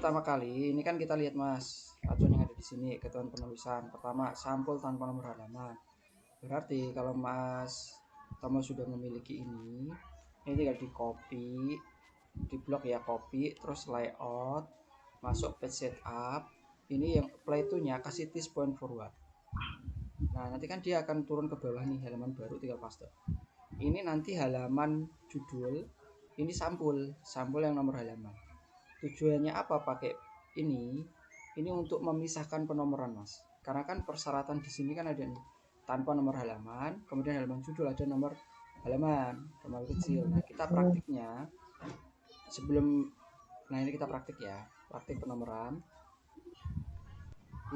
pertama kali ini kan kita lihat Mas, acuan yang ada di sini ketentuan penulisan. Pertama, sampul tanpa nomor halaman. Berarti kalau Mas Tomo sudah memiliki ini tinggal di copy, di blok ya copy, terus layout, masuk page setup. Ini yang apply to-nya kasih this point forward. Nah, nanti kan dia akan turun ke bawah nih, halaman baru tinggal paste. Ini nanti halaman judul, ini sampul yang nomor halaman. Tujuannya apa pakai ini? Ini untuk memisahkan penomoran Mas. Karena kan persyaratan di sini kan ada nih, tanpa nomor halaman, kemudian halaman judul ada nomor halaman, nomor kecil. Nah, kita praktiknya ini kita praktik ya, praktik penomoran.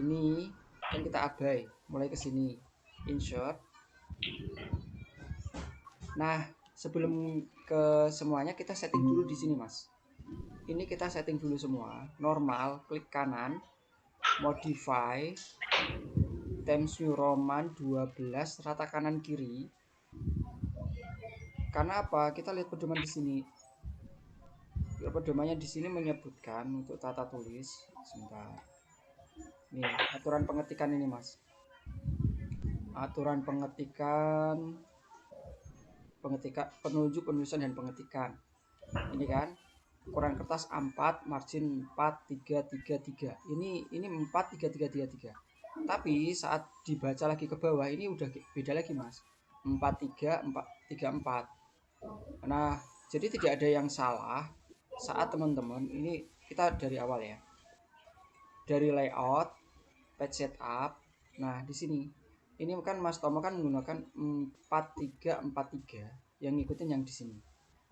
Ini kan kita abai, mulai ke sini, insert. Nah, sebelum ke semuanya kita setting dulu di sini Mas. Ini kita setting dulu semua, normal, klik kanan, modify, Times New Roman 12, rata kanan kiri. Karena apa? Kita lihat pedoman di sini. Pedomannya di sini menyebutkan untuk tata tulis. Sebentar. Nih, aturan pengetikan ini, Mas. Aturan pengetikan penunjuk penulisan dan pengetikan. Ini kan ukuran kertas A4, margin 4333. Ini 43333. Tapi saat dibaca lagi ke bawah ini udah beda lagi Mas, 43434. Nah, jadi tidak ada yang salah saat teman-teman, ini kita dari awal ya, dari layout, page setup. Nah, di sini ini kan Mas Tomo kan menggunakan 4343, yang ngikutin yang di sini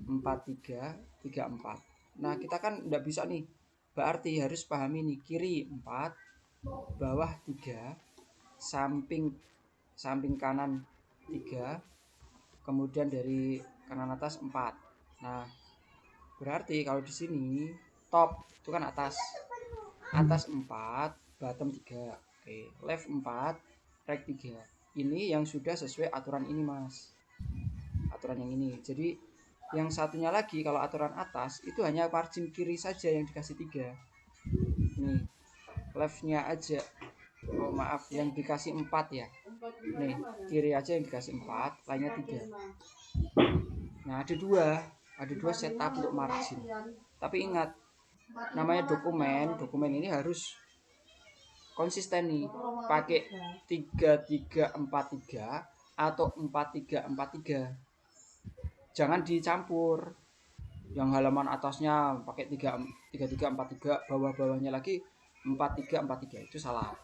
4334. Nah, kita kan nggak bisa nih, berarti harus pahami nih, kiri 4, bawah 3, samping kanan 3, kemudian dari kanan atas 4. Nah, berarti kalau di sini top itu kan atas 4, bottom 3. Oke, left 4, right 3. Ini yang sudah sesuai aturan ini Mas, aturan yang ini. Jadi yang satunya lagi kalau aturan atas itu hanya margin kiri saja yang dikasih 3. Nih, leftnya aja, oh maaf, yang dikasih 4 ya. Nih, kiri aja yang dikasih 4, lainnya 3. Nah, ada dua setup untuk margin. Tapi ingat, namanya dokumen ini harus konsisten nih, pakai 3343 atau 4343. Jangan dicampur. Yang halaman atasnya pakai 3343, bawah-bawahnya lagi 4343, itu salah.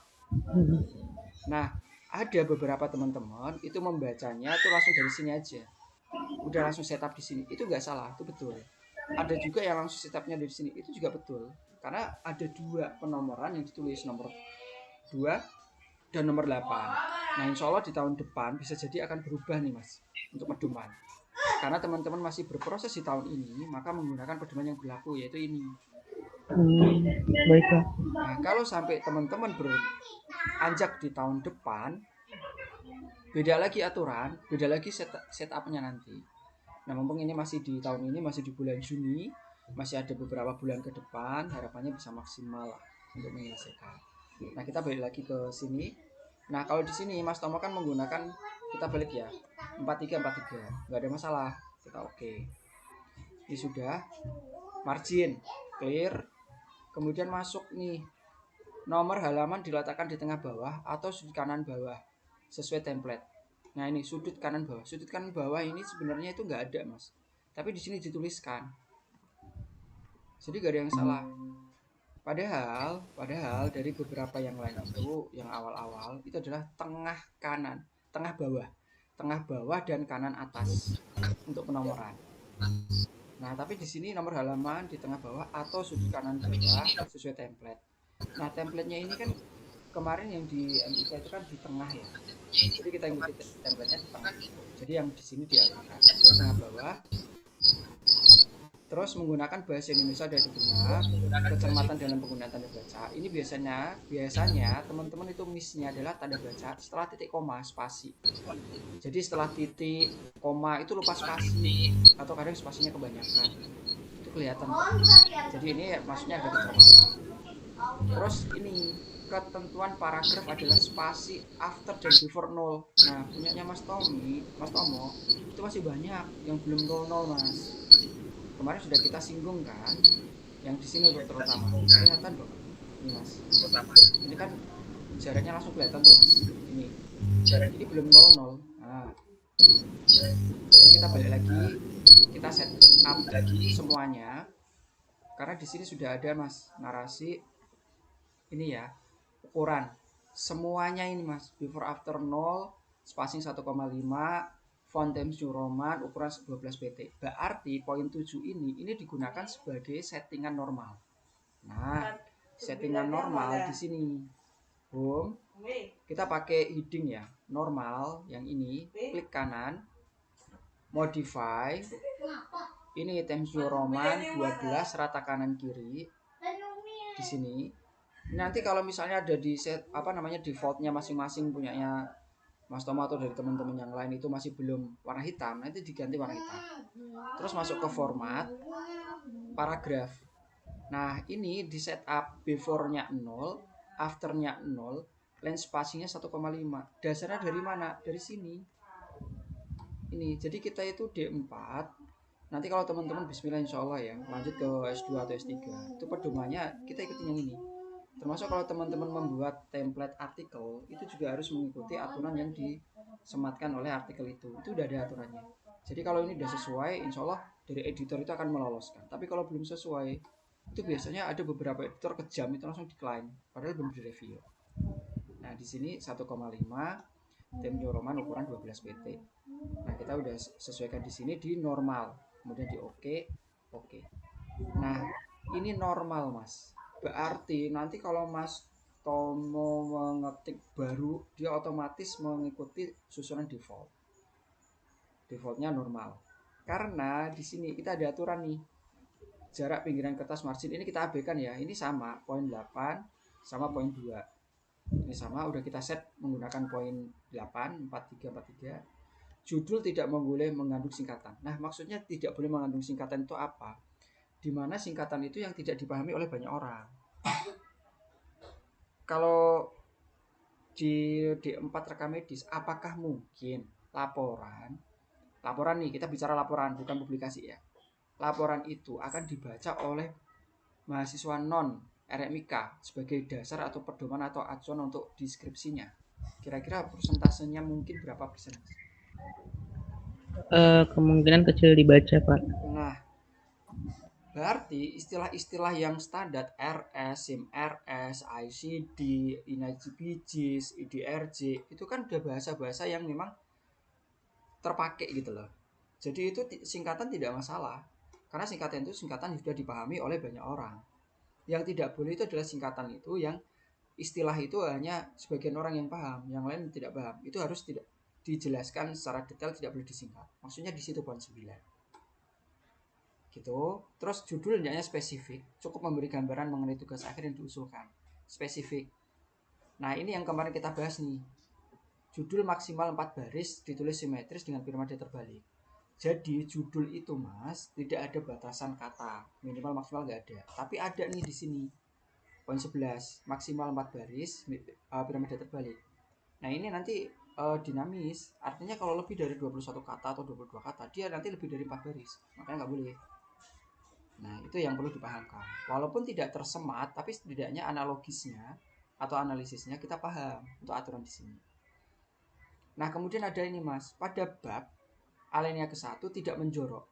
Nah, ada beberapa teman-teman itu membacanya itu langsung dari sini aja, udah langsung setup di sini. Itu nggak salah, itu betul. Ada juga yang langsung setupnya dari sini, itu juga betul. Karena ada dua penomoran yang ditulis, nomor 2 dan nomor 8. Nah, insya Allah di tahun depan bisa jadi akan berubah nih Mas untuk pedoman. Karena teman-teman masih berproses di tahun ini, maka menggunakan pedoman yang berlaku, yaitu ini. Baiklah. Nah, kalau sampai teman-teman beranjak di tahun depan, beda lagi aturan, beda lagi setupnya nanti. Nah, mumpung ini masih di tahun ini, masih di bulan Juni, masih ada beberapa bulan ke depan, harapannya bisa maksimal lah untuk menyelesaikan. Nah, kita balik lagi ke sini. Nah, kalau di sini Mas Tomo kan menggunakan, kita balik ya, 4343, nggak ada masalah, kita oke. Ini sudah margin clear, kemudian masuk nih, nomor halaman diletakkan di tengah bawah atau sudut kanan bawah sesuai template. Nah, ini sudut kanan bawah ini sebenarnya itu nggak ada Mas, tapi di sini dituliskan, jadi nggak ada yang salah. Padahal dari beberapa yang lain itu, yang awal-awal itu adalah tengah kanan, tengah bawah dan kanan atas untuk penomoran. Nah, tapi di sini nomor halaman di tengah bawah atau sudut kanan bawah sesuai template. Nah, templatenya ini kan kemarin yang di MIK itu kan di tengah ya. Jadi kita ikuti templatenya di tengah. Jadi yang di sini dialihkan di tengah bawah. Terus menggunakan bahasa Indonesia dari benar, kecermatan dalam penggunaan tanda baca. Ini biasanya teman-teman itu missnya adalah tanda baca setelah titik koma spasi. Jadi setelah titik koma itu lupa spasi, atau kadang spasinya kebanyakan. Itu kelihatan. Jadi ini maksudnya ada kecermatan. Terus ini ketentuan paragraf adalah spasi after dan before 0. Nah, punyanya Mas Tommy, Mas Tomo, itu masih banyak yang belum 00, Mas. Kemarin sudah kita singgung kan, yang di sini terutama. Kelihatan dong. Ini, Mas. Ini kan jaraknya langsung kelihatan tuh, Mas. Ini belum 00. Nah, ini kita balik lagi, kita set up semuanya. Karena di sini sudah ada, Mas, narasi ini ya, ukuran semuanya ini, Mas. Before after 0, spacing 1,5, font Times New Roman, ukuran 12 pt. Berarti poin 7 ini digunakan sebagai settingan normal. Nah, settingan normal di sini. Boom. Kita pakai heading ya, normal yang ini, klik kanan, modify. Ini Times New Roman 12 rata kanan kiri. Di sini nanti kalau misalnya ada di set defaultnya masing-masing punyanya Mas Tomo atau dari teman-teman yang lain itu masih belum warna hitam, nanti diganti warna hitam. Terus masuk ke format paragraf. Nah, ini di setup before-nya 0, after-nya 0, length spacing-nya 1,5. Dasarnya dari mana? Dari sini. Ini. Jadi kita itu D4. Nanti kalau teman-teman bismillah insyaallah ya, lanjut ke S2 atau S3. Itu pedomannya kita ikutin yang ini. Termasuk kalau teman-teman membuat template artikel, itu juga harus mengikuti aturan yang disematkan oleh artikel itu. Itu udah ada aturannya. Jadi kalau ini udah sesuai, insya Allah dari editor itu akan meloloskan. Tapi kalau belum sesuai, itu biasanya ada beberapa editor kejam itu langsung decline, padahal belum direview. Nah di sini 1,5 Times New Roman ukuran 12 pt. Nah kita udah sesuaikan di sini di normal, kemudian di oke. Nah ini normal, Mas. Berarti nanti kalau Mas Tomo mengetik baru, dia otomatis mengikuti susunan default. Defaultnya normal. Karena di sini kita ada aturan nih. Jarak pinggiran kertas margin ini kita abaikan ya. Ini sama, poin 8 sama poin 2. Ini sama, udah kita set menggunakan poin 8, 43, 43. Judul tidak boleh mengandung singkatan. Nah, maksudnya tidak boleh mengandung singkatan itu apa? Dimana singkatan itu yang tidak dipahami oleh banyak orang. Kalau di D4 rekam medis, apakah mungkin laporan nih, kita bicara laporan bukan publikasi ya, laporan itu akan dibaca oleh mahasiswa non RMIK sebagai dasar atau pedoman atau acuan untuk deskripsinya? Kira-kira persentasenya mungkin berapa persen? Kemungkinan kecil dibaca, Pak. Nah, berarti istilah-istilah yang standar RS, SIM RS, ICD, INAGBGIS, IDRJ itu kan udah bahasa-bahasa yang memang terpakai gitu loh. Jadi itu singkatan tidak masalah. Karena singkatan itu singkatan sudah dipahami oleh banyak orang. Yang tidak boleh itu adalah singkatan itu yang istilah itu hanya sebagian orang yang paham, yang lain tidak paham. Itu harus tidak dijelaskan secara detail, tidak boleh disingkat. Maksudnya di situ poin 9. Gitu. Terus judulnya spesifik, cukup memberi gambaran mengenai tugas akhir yang diusulkan. Spesifik. Nah, ini yang kemarin kita bahas nih. Judul maksimal 4 baris, ditulis simetris dengan piramida terbalik. Jadi judul itu, Mas, tidak ada batasan kata, minimal maksimal nggak ada. Tapi ada nih di sini. Poin 11, maksimal 4 baris, piramida terbalik. Nah, ini nanti dinamis. Artinya kalau lebih dari 21 kata atau 22 kata, dia nanti lebih dari 4 baris. Makanya nggak boleh. Nah, itu yang perlu dipahamkan. Walaupun tidak tersemat, tapi setidaknya analogisnya atau analisisnya kita paham untuk aturan di sini. Nah, kemudian ada ini, Mas. Pada bab alinea ke-1 tidak menjorok.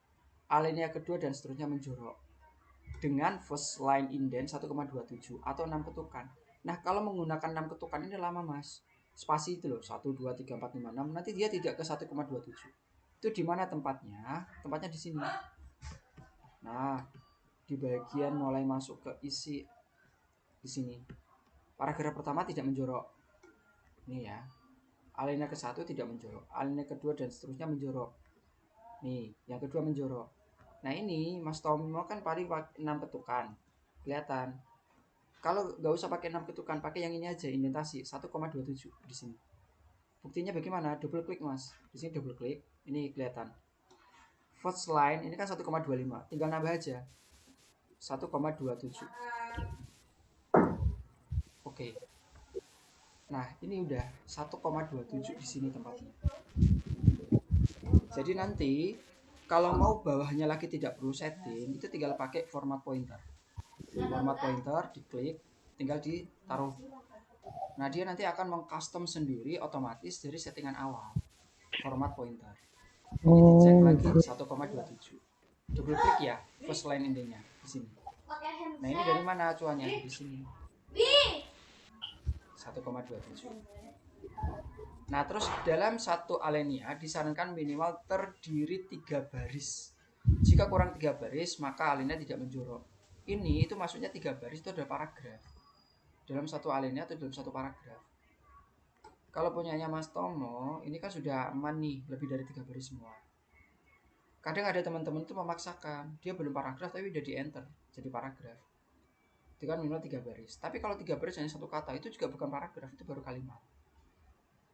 Alinea kedua dan seterusnya menjorok. Dengan first line indent 1,27 atau 6 ketukan. Nah, kalau menggunakan 6 ketukan ini lama, Mas. Spasi itu loh, 1 2 3 4 5 6, nanti dia tidak ke 1,27. Itu di mana tempatnya? Tempatnya di sini. Nah, di bagian mulai masuk ke isi di sini. Paragraf pertama tidak menjorok. Ini ya. Alinea ke-1 tidak menjorok. Alinea kedua dan seterusnya menjorok. Nih, yang kedua menjorok. Nah, ini Mas Tomo kan paling 6 ketukan. Kelihatan. Kalau nggak usah pakai 6 ketukan, pakai yang ini aja, indentasi 1,27 di sini. Buktinya bagaimana? Double klik, Mas. Di sini double klik. Ini kelihatan. First line ini kan 1,25. Tinggal nambah aja. 1,27. Oke. Nah, ini udah 1,27 di sini tempatnya. Jadi nanti kalau mau bawahnya lagi tidak perlu setting, itu tinggal pakai format pointer. Format pointer diklik, tinggal ditaruh. Nah, dia nanti akan mengcustom sendiri otomatis dari settingan awal. Format pointer. Ini dicek Oh, lagi gitu. 1,27. Double klik ya, first line intinya di sini. Nah, ini dari mana acuannya? Di sini. 1,27. Nah, terus dalam satu alinea disarankan minimal terdiri 3 baris. Jika kurang 3 baris, maka alinea tidak menjorok. Ini itu maksudnya 3 baris itu adalah paragraf. Dalam satu alinea atau dalam satu paragraf. Kalau punyanya Mas Tomo, ini kan sudah aman nih, lebih dari 3 baris semua. Kadang ada teman-teman itu memaksakan, dia belum paragraf tapi udah di enter jadi paragraf. Itu kan minimal 3 baris. Tapi kalau 3 baris hanya satu kata, itu juga bukan paragraf, itu baru kalimat.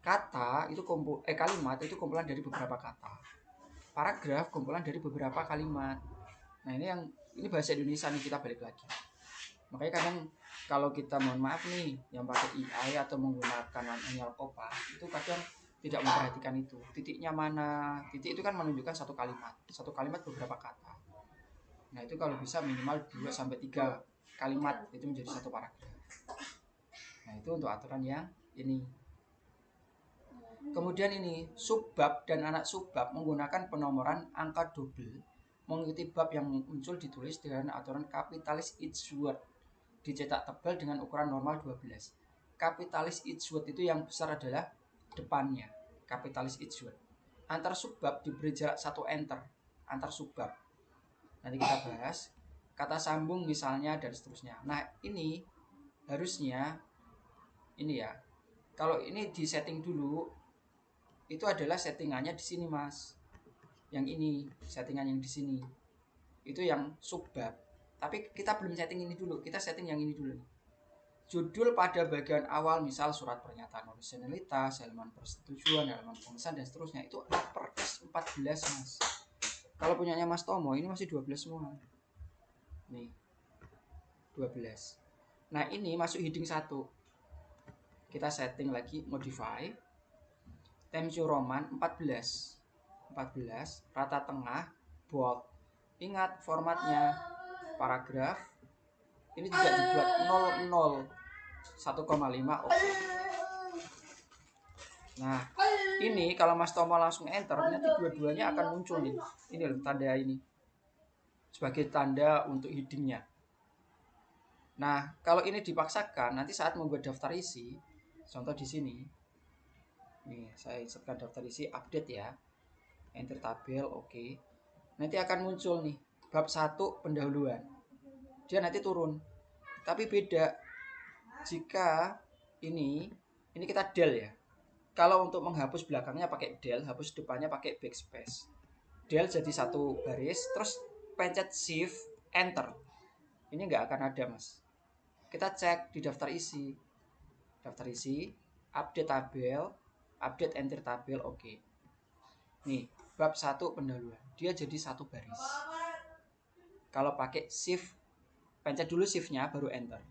Kata itu kalimat itu kumpulan dari beberapa kata. Paragraf kumpulan dari beberapa kalimat. Nah, ini bahasa Indonesia nih, kita balik lagi. Makanya kadang kalau kita mohon maaf nih yang pakai AI atau menggunakan manual kopa, itu kadang tidak memperhatikan itu. Titiknya mana? Titik itu kan menunjukkan satu kalimat. Satu kalimat beberapa kata. Nah, itu kalau bisa minimal 2 sampai 3 kalimat itu menjadi satu paragraf. Nah, itu untuk aturan yang ini. Kemudian ini subbab dan anak subbab menggunakan penomoran angka double mengikuti bab yang muncul ditulis dengan aturan kapitalis each word dicetak tebal dengan ukuran normal 12. Kapitalis each word itu yang besar adalah depannya, kapitalis each word. Antar subbab diberi jarak 1 enter antar subbab. Nanti kita bahas kata sambung misalnya dan seterusnya. Nah, ini harusnya ini ya. Kalau ini di setting dulu itu adalah settingannya di sini, Mas. Yang ini settingan yang di sini itu yang subbab, tapi kita belum setting ini dulu, kita setting yang ini dulu. Judul pada bagian awal misal surat pernyataan originalitas, halaman persetujuan, halaman pengesahan dan seterusnya itu uppercase 14, Mas. Kalau punyanya Mas Tomo ini masih 12 semua nih, 12. Nah, ini masuk heading 1, kita setting lagi modify Times New Roman 14 rata tengah bold. Ingat formatnya paragraf ini juga dibuat 00 1,5 oke. Nah, ini kalau Mas Tomo langsung enter nanti dua-duanya akan muncul nih. Ini loh tanda ini sebagai tanda untuk headingnya. Nah, kalau ini dipaksakan nanti saat membuat daftar isi, contoh di sini. Nih, saya insertkan daftar isi update ya. Enter tabel oke. Nanti akan muncul nih bab 1 pendahuluan. Dia nanti turun. Tapi beda jika ini kita del ya. Kalau untuk menghapus belakangnya pakai del, hapus depannya pakai backspace. Del jadi satu baris, terus pencet shift enter. Ini nggak akan ada, Mas. Kita cek di daftar isi. Daftar isi, update tabel, update enter tabel oke. Nih, bab 1 pendahuluan. Dia jadi satu baris. Kalau pakai shift, pencet dulu shift-nya baru enter.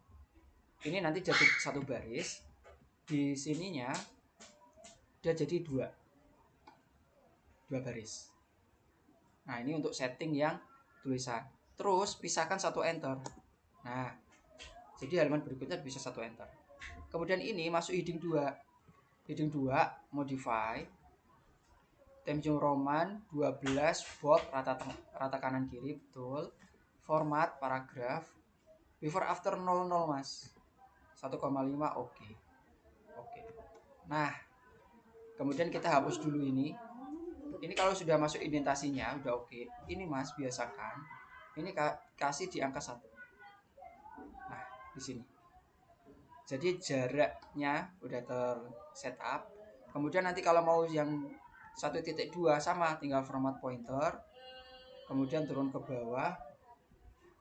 Ini nanti jadi satu baris. Di sininya dia jadi dua baris. Nah, ini untuk setting yang tulisan. Terus pisahkan satu enter. Nah, jadi halaman berikutnya bisa satu enter. Kemudian ini masuk heading 2. Heading 2 modify Times New Roman 12 bold rata kanan kiri betul. Format paragraf before after 00, Mas. 1,5 oke. Oke. Nah, kemudian kita hapus dulu ini. Ini kalau sudah masuk indentasinya udah oke. Ini Mas biasakan. Ini kasih di angka 1. Nah, di sini. Jadi jaraknya udah tersetup. Kemudian nanti kalau mau yang 1.2 sama tinggal format pointer. Kemudian turun ke bawah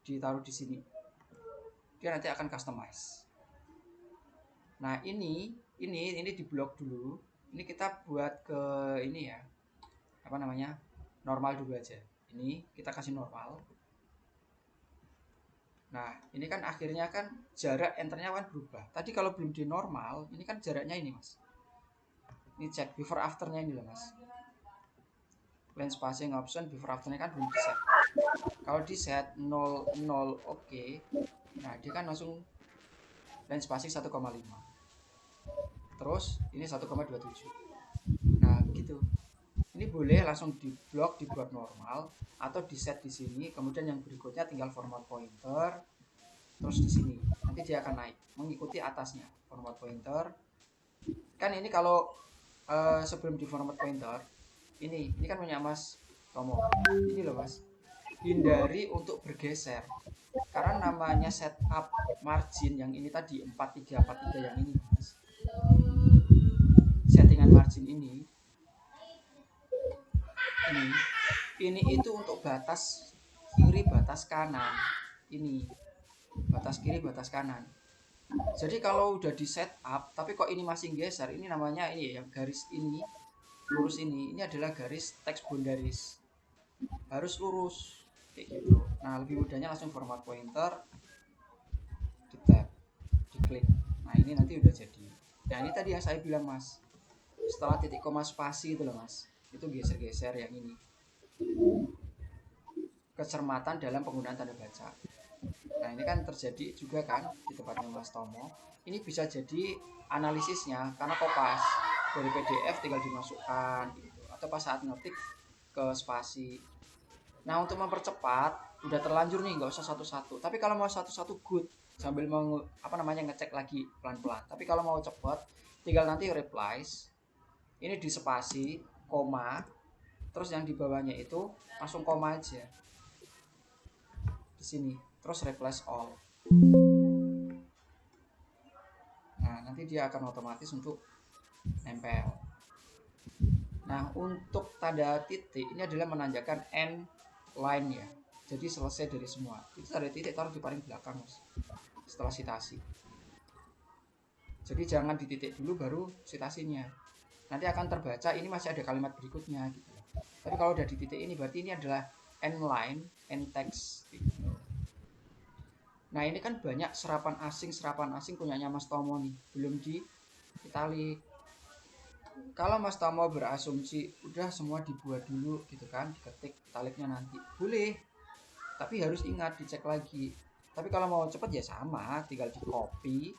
ditaruh di sini. Dia nanti akan customize. Nah, ini di blok dulu. Ini kita buat ke ini ya. Apa namanya? Normal dulu aja. Ini kita kasih normal. Nah, ini kan akhirnya kan jarak enternya kan berubah. Tadi kalau belum di normal, ini kan jaraknya ini mas. Ini cek before afternya ini loh mas. Line spacing option before afternya kan belum di set. Kalau di set 0 0 oke. Nah, dia kan langsung line spacing 1,5. Terus ini 1,27. Nah, gitu. Ini boleh langsung di blok dibuat normal atau di set di sini, kemudian yang berikutnya tinggal format pointer terus di sini. Nanti dia akan naik mengikuti atasnya. Format pointer. Kan ini kalau sebelum di format pointer, ini kan punya Mas Tomo. Ini loh Mas. Hindari untuk bergeser. Karena namanya setup margin yang ini tadi 4343 yang ini Mas. Settingan margin ini itu untuk batas kiri batas kanan. Ini batas kiri batas kanan. Jadi kalau udah di setup tapi kok ini masih geser, ini namanya ini yang garis ini lurus ini adalah garis text boundaries, harus lurus kayak gitu. Nah lebih mudahnya langsung format pointer, di tab, diklik. Nah ini nanti udah jadi. Nah ini tadi yang saya bilang mas, setelah titik koma spasi itu loh mas, itu geser-geser yang ini, kecermatan dalam penggunaan tanda baca. Nah ini kan terjadi juga kan di tempatnya Mas Tomo. Ini bisa jadi analisisnya karena kopas dari PDF tinggal dimasukkan gitu. Atau pas saat ngetik ke spasi. Nah untuk mempercepat udah terlanjur nih nggak usah satu-satu. Tapi kalau mau satu-satu good sambil mau ngecek lagi pelan-pelan. Tapi kalau mau cepet tinggal nanti replies ini di spasi koma terus yang di bawahnya itu langsung koma aja di sini terus replace all. Nah, nanti dia akan otomatis untuk nempel. Nah, untuk tanda titik ini adalah menandakan end line ya. Jadi selesai dari semua. Itu tanda titik taruh di paling belakang, Mas. Setelah citasi. Jadi jangan di titik dulu baru citasinya. Nanti akan terbaca ini masih ada kalimat berikutnya gitu. Tapi kalau udah di titik ini berarti ini adalah end line, end text gitu. Nah, ini kan banyak serapan asing punyanya Mas Tomo nih, belum di italik. Kalau Mas Tomo berasumsi udah semua dibuat dulu gitu kan, diketik italiknya nanti boleh, tapi harus ingat dicek lagi. Tapi kalau mau cepet ya sama, tinggal di copy,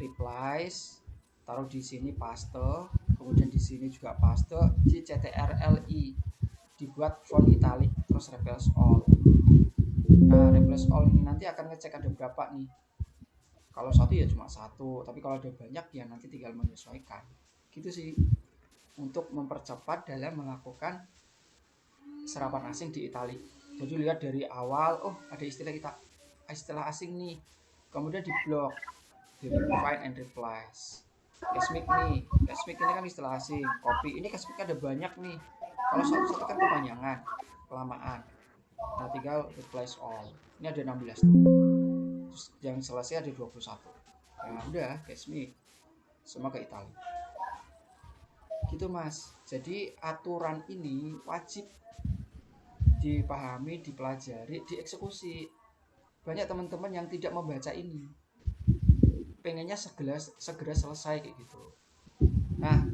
replies, taruh di sini paste, kemudian di sini juga paste, di CTRLI dibuat font italic terus replace all. Nah replace all ini nanti akan ngecek ada berapa nih. Kalau satu ya cuma satu, tapi kalau ada banyak ya nanti tinggal menyesuaikan. Gitu sih untuk mempercepat dalam melakukan serapan asing di italic. Jadi lihat dari awal, oh ada istilah asing nih, kemudian di blok, di find and replace. Cashmic nih, cashmic ini kan istilah asing. Kopi ini cashmic ada banyak nih. Kalau satu-satu kan kepanjangan, kelamaan. Nah tinggal replace all. Ini ada 16 tuh. Terus yang selesai ada 21. Nah udah cashmic semua ke Itali. Gitu mas. Jadi aturan ini wajib dipahami, dipelajari, dieksekusi. Banyak teman-teman yang tidak membaca ini, pengennya segera selesai kayak gitu. Nah,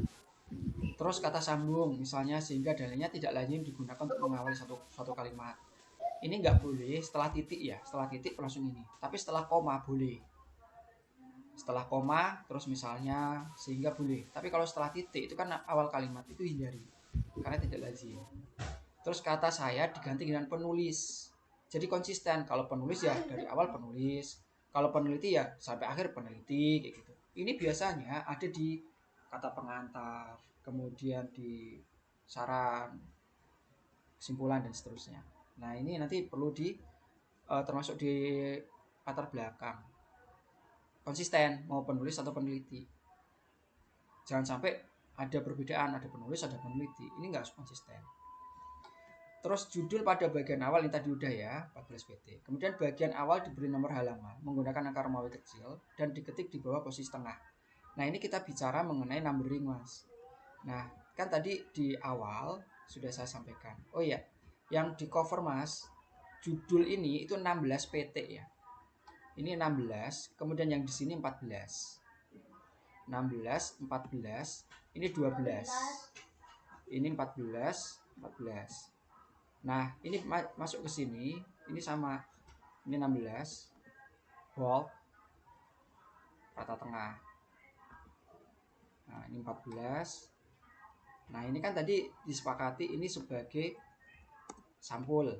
terus kata sambung misalnya sehingga dalilnya tidak lazim digunakan untuk mengawali suatu kalimat. Ini nggak boleh setelah titik ya, setelah titik langsung ini. Tapi setelah koma boleh. Setelah koma terus misalnya sehingga boleh. Tapi kalau setelah titik itu kan awal kalimat itu hindari karena tidak lazim. Terus kata saya diganti dengan penulis. Jadi konsisten. Kalau penulis ya dari awal penulis. Kalau peneliti ya sampai akhir peneliti kayak gitu. Ini biasanya ada di kata pengantar, kemudian di saran, kesimpulan dan seterusnya. Nah, ini nanti perlu termasuk di latar belakang. Konsisten mau penulis atau peneliti. Jangan sampai ada perbedaan, ada penulis, ada peneliti. Ini enggak konsisten. Terus judul pada bagian awal ini tadi udah ya 14 PT. Kemudian bagian awal diberi nomor halaman menggunakan angka Romawi kecil dan diketik di bawah posisi tengah. Nah ini kita bicara mengenai numbering mas. Nah kan tadi di awal sudah saya sampaikan. Oh iya, yang di cover mas, judul ini itu 16 PT ya. Ini 16, kemudian yang di sini 14. 16, 14, ini 12. Ini 14, 14. Nah, ini masuk ke sini, ini sama. Ini 16 volt rata tengah. Nah, ini 14. Nah, ini kan tadi disepakati ini sebagai sampul.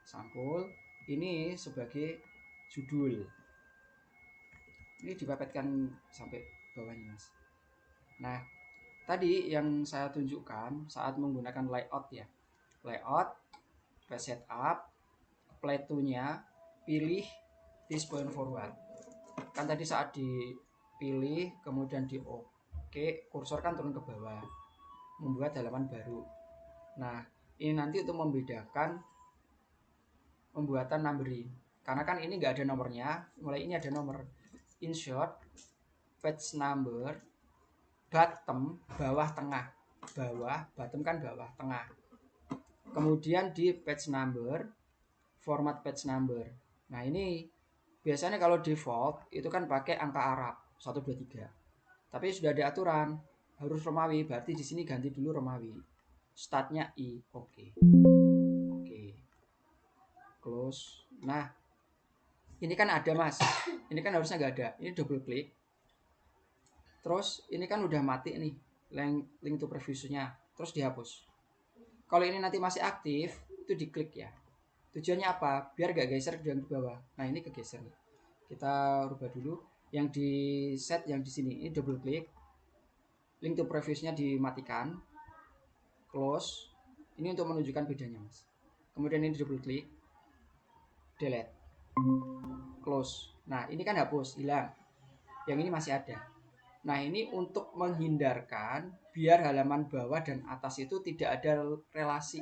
Sampul, ini sebagai judul. Ini dipepetkan sampai bawahnya, Mas. Nah, tadi yang saya tunjukkan saat menggunakan layout ya. Layout, setup, play to-nya, pilih this point forward. Kan tadi saat dipilih kemudian di OK, kursor kan turun ke bawah. Membuat halaman baru. Nah, ini nanti untuk membedakan pembuatan numbering. Karena kan ini nggak ada nomornya, mulai ini ada nomor. Insert page number bottom, bawah tengah. Bawah, bottom kan bawah, tengah. Kemudian di page number, format page number. Nah, ini biasanya kalau default itu kan pakai angka Arab 1 2 3. Tapi sudah ada aturan harus Romawi, berarti di sini ganti dulu Romawi. Startnya I, oke. Oke. Close. Nah, ini kan ada, Mas. Ini kan harusnya nggak ada. Ini double klik. Terus ini kan udah mati nih link to preview-nya. Terus dihapus. Kalau ini nanti masih aktif, itu diklik ya. Tujuannya apa? Biar gak geser ke bawah. Nah, ini kegeser nih. Kita rubah dulu. Yang di set yang di sini, ini double klik. Link to preview-nya dimatikan. Close. Ini untuk menunjukkan bedanya, Mas. Kemudian ini double klik. Delete. Close. Nah, ini kan hapus, hilang. Yang ini masih ada. Nah, ini untuk menghindarkan biar halaman bawah dan atas itu tidak ada relasi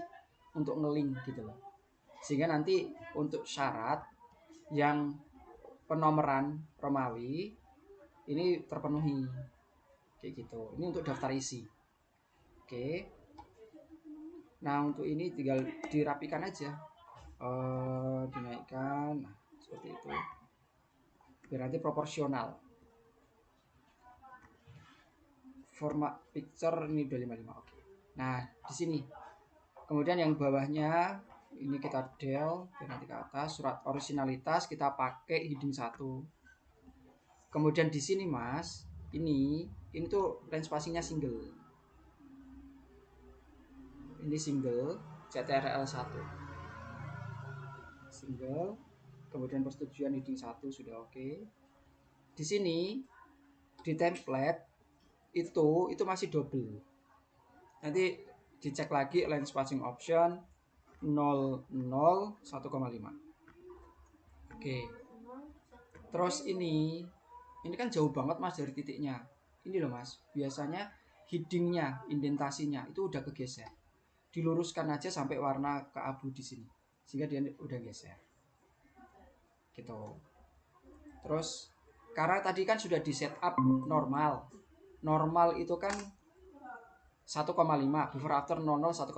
untuk ngelink gitu loh. Sehingga nanti untuk syarat yang penomoran Romawi ini terpenuhi. Kayak gitu. Ini untuk daftar isi. Oke. Nah, untuk ini tinggal dirapikan aja. Dinaikkan. Nah, seperti itu. Biar nanti proporsional. Format picture ini udah 55. Oke. Nah, di sini. Kemudian yang bawahnya ini kita del nanti ke atas, surat originalitas kita pakai heading 1. Kemudian di sini, Mas, ini tuh range spacingnya single. Ini single CTRL 1. Single. Kemudian persetujuan heading 1 sudah oke. Di sini di template itu masih double. Nanti dicek lagi line spacing option 00 1,5. Oke. Terus ini kan jauh banget, Mas, dari titiknya. Ini loh, Mas. Biasanya headingnya, indentasinya itu udah kegeser. Diluruskan aja sampai warna keabu di sini. Sehingga dia udah geser. Gitu. Terus karena tadi kan sudah di setup normal. Normal itu kan 1,5, before after 00 1,5.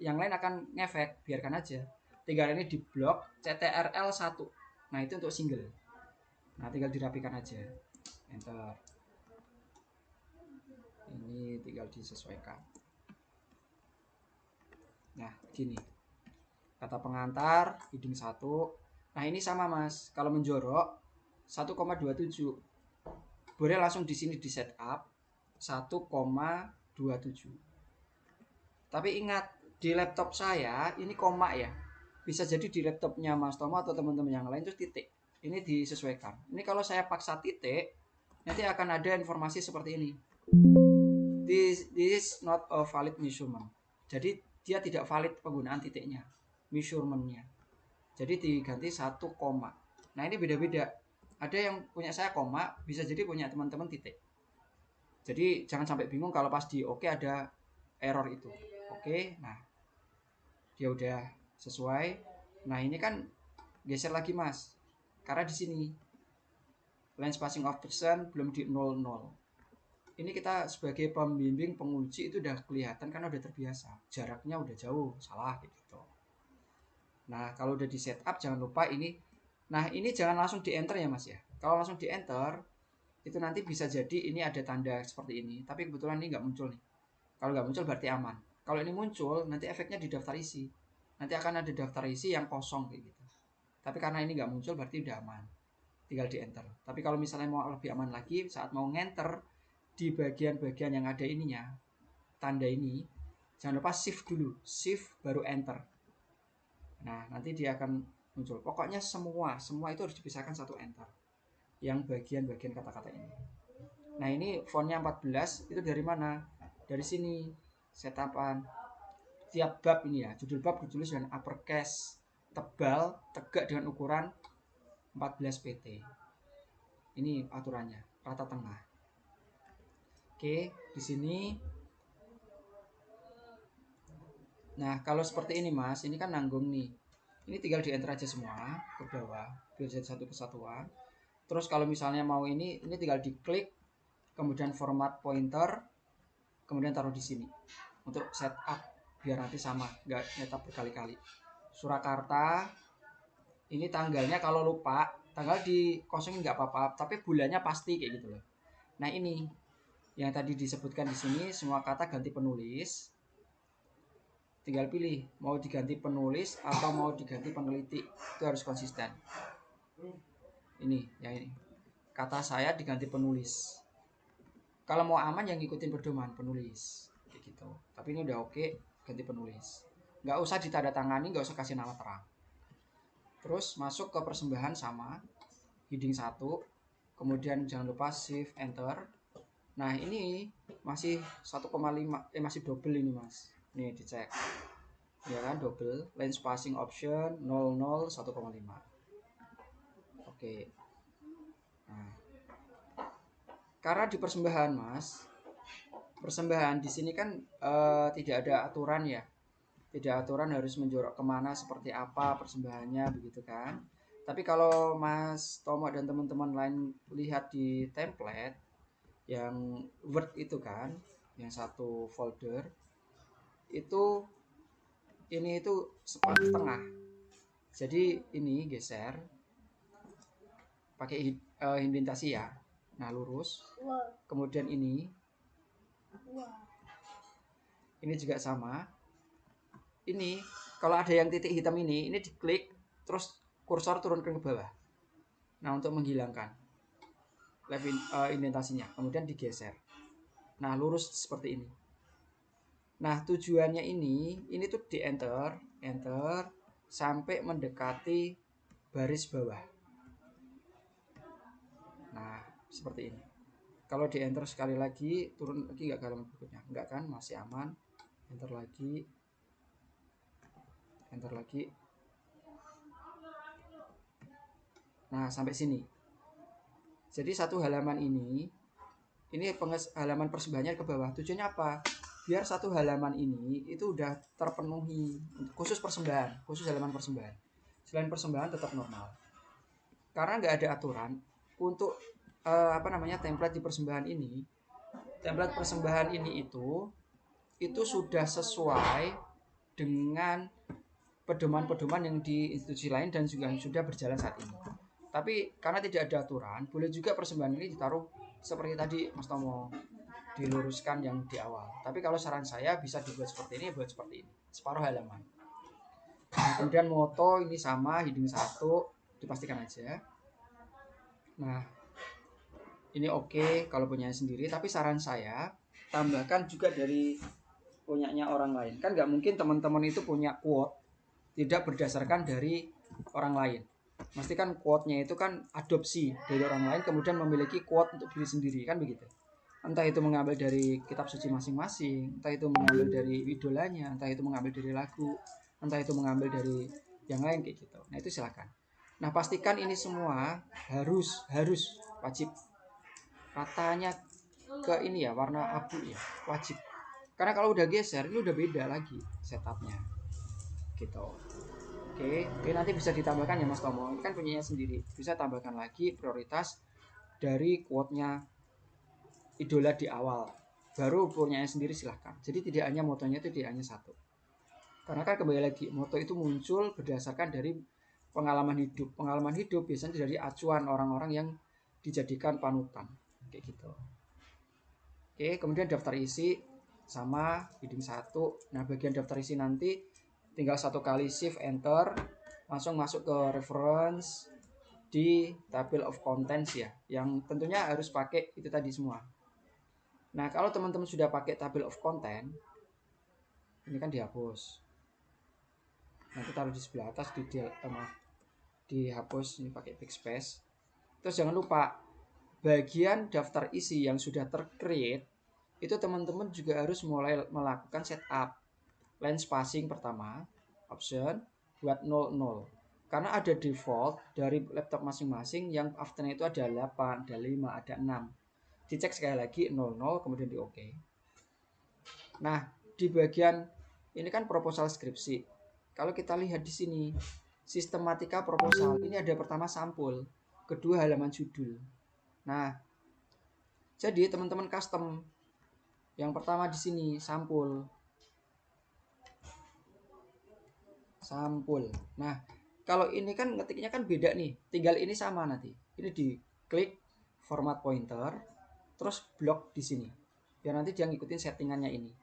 Yang lain akan ngefek, biarkan aja. Tinggal ini di blok CTRL 1. Nah, itu untuk single. Nah, tinggal dirapikan aja. Enter. Ini tinggal disesuaikan. Nah, gini. Kata pengantar, heading 1. Nah, ini sama, Mas. Kalau menjorok 1,27. Boleh langsung di sini di setup 1,27. Tapi ingat, di laptop saya ini koma ya. Bisa jadi di laptopnya Mas Tomo atau teman-teman yang lain itu titik. Ini disesuaikan. Ini kalau saya paksa titik, nanti akan ada informasi seperti ini. This is not a valid measurement. Jadi dia tidak valid penggunaan titiknya, measurementnya. Jadi diganti 1, koma. Nah, ini beda-beda. Ada yang punya saya koma, bisa jadi punya teman-teman titik. Jadi jangan sampai bingung kalau pas di oke ada error itu. Oke, nah dia udah sesuai. Nah, ini kan geser lagi, Mas, karena di sini line spacing of person belum di 00. Ini kita sebagai pembimbing penguji itu udah kelihatan karena udah terbiasa, jaraknya udah jauh, salah gitu. Nah, kalau udah di setup jangan lupa ini Nah ini jangan langsung di enter ya mas ya. Kalau langsung di enter itu nanti bisa jadi ini ada tanda seperti ini, tapi kebetulan ini nggak muncul nih. Kalau nggak muncul berarti aman. Kalau ini muncul nanti efeknya di daftar isi, nanti akan ada daftar isi yang kosong kayak gitu. Tapi karena ini nggak muncul berarti udah aman, tinggal di enter. Tapi kalau misalnya mau lebih aman lagi, saat mau ngenter di bagian-bagian yang ada ininya, tanda ini, jangan lupa shift dulu, shift baru enter. Nah nanti dia akan muncul. Pokoknya semua itu harus dipisahkan satu enter yang bagian-bagian kata-kata ini. Nah ini fontnya 14 itu dari mana? Dari sini setapan tiap bab ini ya, judul bab ditulis dengan uppercase tebal tegak dengan ukuran 14 pt. Ini aturannya rata tengah. Oke di sini. Nah kalau seperti ini mas, ini kan nanggung nih. Ini tinggal di enter aja semua ke bawah biar jadi satu kesatuan. Terus kalau misalnya mau ini tinggal diklik, kemudian format pointer, kemudian taruh di sini untuk setup biar nanti sama, nggak nyetak berkali-kali. Surakarta ini tanggalnya kalau lupa tanggal dikosongin nggak apa-apa, tapi bulannya pasti kayak gitu loh. Nah ini yang tadi disebutkan di sini semua kata ganti penulis, tinggal pilih mau diganti penulis atau mau diganti peneliti, itu harus konsisten. Ini ya, ini kata saya diganti penulis. Kalau mau aman yang ngikutin pedoman penulis kayak gitu. Tapi ini udah oke, ganti penulis. Nggak usah ditandatangani, nggak usah kasih nama terang. Terus masuk ke persembahan sama heading 1, kemudian jangan lupa shift enter. Nah ini masih 1,5 masih double ini mas. Nih dicek ya kan, double line spacing option 00 1,5. Oke. Nah karena di persembahan mas, persembahan di sini kan tidak ada aturan ya, tidak aturan harus menjorok kemana seperti apa persembahannya begitu kan. Tapi kalau Mas Tomo dan teman-teman lain lihat di template yang Word itu kan, yang satu folder itu ini itu seperti setengah. Jadi ini geser pakai indentasi ya. Nah lurus. Kemudian ini juga sama. Ini kalau ada yang titik hitam ini diklik terus kursor turunkan ke bawah. Nah untuk menghilangkan indentasinya, kemudian digeser. Nah lurus seperti ini. Nah tujuannya ini tuh di enter sampai mendekati baris bawah. Nah seperti ini. Kalau di enter sekali lagi, turun lagi nggak halaman berikutnya? Nggak kan, masih aman. Enter lagi. Nah sampai sini. Jadi satu halaman ini halaman persembahannya ke bawah. Tujuannya apa? Biar satu halaman ini itu udah terpenuhi khusus persembahan, khusus halaman persembahan. Selain persembahan tetap normal. Karena nggak ada aturan untuk template di persembahan ini. Template persembahan ini itu sudah sesuai dengan pedoman-pedoman yang di institusi lain dan juga sudah berjalan saat ini. Tapi karena tidak ada aturan, boleh juga persembahan ini ditaruh seperti tadi Mas Tomo, diluruskan yang di awal. Tapi kalau saran saya bisa dibuat seperti ini, buat seperti ini, separuh halaman. Nah, kemudian moto ini sama, heading 1 dipastikan aja. Nah ini oke kalau punya sendiri, tapi saran saya tambahkan juga dari punyanya orang lain. Kan nggak mungkin teman-teman itu punya quote tidak berdasarkan dari orang lain. Mesti kan quote-nya itu kan adopsi dari orang lain, kemudian memiliki quote untuk diri sendiri, kan begitu. Entah itu mengambil dari kitab suci masing-masing, entah itu mengambil dari idolanya, entah itu mengambil dari lagu, entah itu mengambil dari yang lain kayak gitu. Nah itu silakan. Nah pastikan ini semua harus wajib ratanya ke ini ya, warna abu ya, wajib. Karena kalau udah geser ini udah beda lagi setupnya gitu. Oke, nanti bisa ditambahkan ya Mas Tomo. Ini kan punyanya sendiri. Bisa tambahkan lagi prioritas dari quote-nya idola di awal. Baru punyanya sendiri silahkan. Jadi tidak hanya motonya itu tidak hanya satu. Karena kan kembali lagi moto itu muncul berdasarkan dari pengalaman hidup. Pengalaman hidup biasanya dari acuan orang-orang yang dijadikan panutan kayak gitu. Oke, kemudian daftar isi sama heading 1. Nah, bagian daftar isi nanti tinggal satu kali shift enter langsung masuk ke reference di table of contents ya, yang tentunya harus pakai itu tadi semua. Nah, kalau teman-teman sudah pakai table of content, ini kan dihapus. Nanti taruh di sebelah atas dihapus ini pakai backspace. Terus jangan lupa bagian daftar isi yang sudah tercreate itu teman-teman juga harus mulai melakukan setup line spacing pertama option buat 00 karena ada default dari laptop masing-masing yang afternya itu ada 8, ada 5, ada 6. Dicek sekali lagi 00 kemudian di OK. Nah, di bagian ini kan proposal skripsi. Kalau kita lihat di sini sistematika proposal ini ada pertama sampul, kedua halaman judul. Nah, jadi teman-teman custom yang pertama di sini sampul. Nah, kalau ini kan ngetiknya kan beda nih. Tinggal ini sama nanti. Ini diklik format pointer, terus blok di sini. Biar nanti dia ngikutin settingannya ini.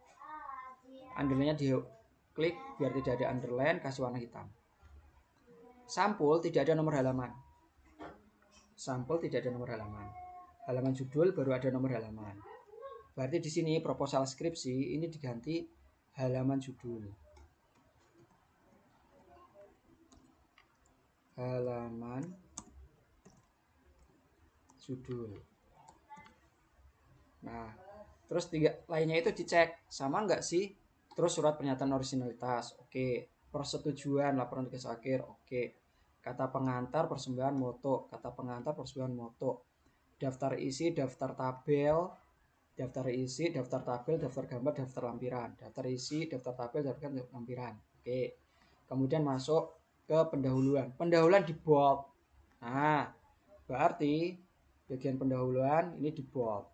Underline-nya diklik biar tidak ada underline, kasih warna hitam. Sampul tidak ada nomor halaman. Halaman judul baru ada nomor halaman. Berarti di sini proposal skripsi ini diganti halaman judul. Nah, terus lainnya itu dicek sama nggak sih? Terus surat pernyataan originalitas, oke. Persetujuan laporan tugas akhir, oke. Kata pengantar persembahan moto, daftar isi, daftar tabel, daftar gambar, daftar lampiran, oke. Kemudian masuk ke pendahuluan di bold. Nah, berarti bagian pendahuluan ini di bold,